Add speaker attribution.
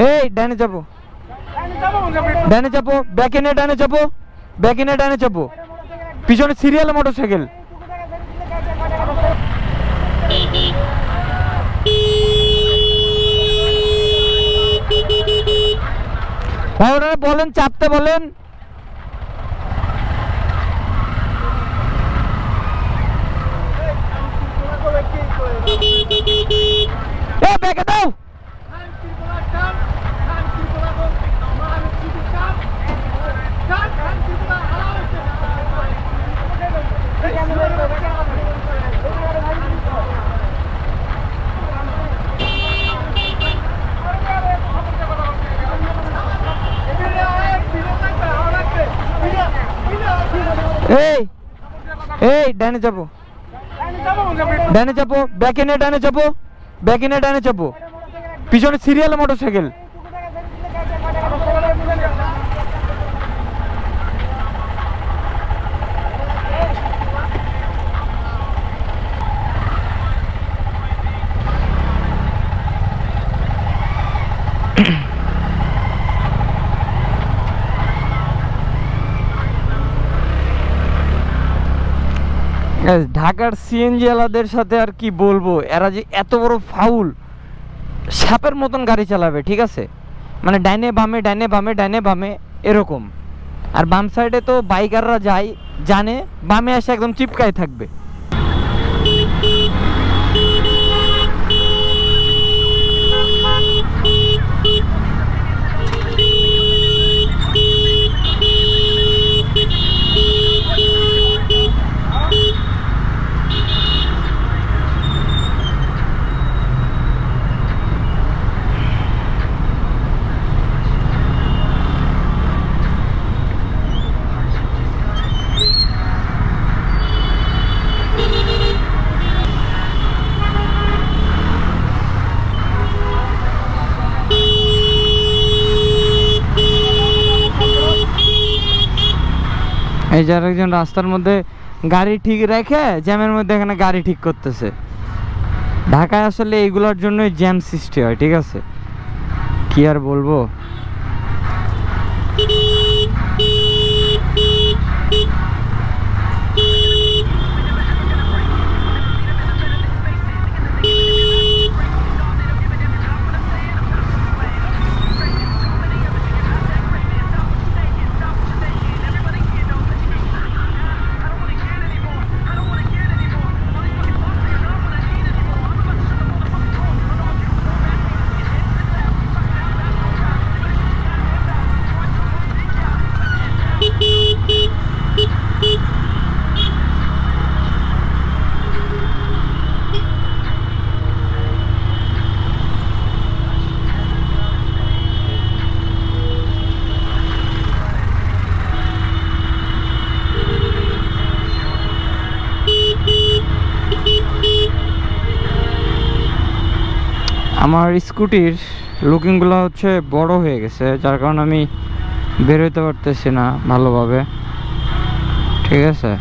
Speaker 1: এই ডানে যাবো, ডানে যাবো, ব্যাকিনে ডানে যাবো, ব্যাকিনে ডানে যাবো, পিছনে সিরিয়ালে মোটরসাইকেল। বলেন চাপতে বলেন। ব্যাকে দাও। এই ডানে যাবো, ডানে যাবো, ব্যাকিনে ডানে যাবো, ব্যাকিনে ডানে যাবো, পিছনে সিরিয়ালে মোটরসাইকেল। ঢাকার সিএনজি ওয়ালাদের সাথে আর কি বলবো, এরা যে এত বড় ফাউল, সাপের মতন গাড়ি চালাবে, ঠিক আছে, মানে ডাইনে বামে ডাইনে বামে ডাইনে বামে এরকম। আর বাম সাইডে তো বাইকাররা যায়, জানে বামে এসে একদম চিপকায় থাকবে। এই যে আরেকজন রাস্তার মধ্যে গাড়ি ঠিক রেখে জ্যামের মধ্যে এখানে গাড়ি ঠিক করতেছে। ঢাকায় আসলে এইগুলোর জন্যই জ্যাম সৃষ্টি হয়, ঠিক আছে, কি আর বলবো। আমার স্কুটির লুকিংগুলো হচ্ছে বড় হয়ে গেছে, যার কারণে আমি বের হইতে পারতেছি না ভালোভাবে, ঠিক আছে।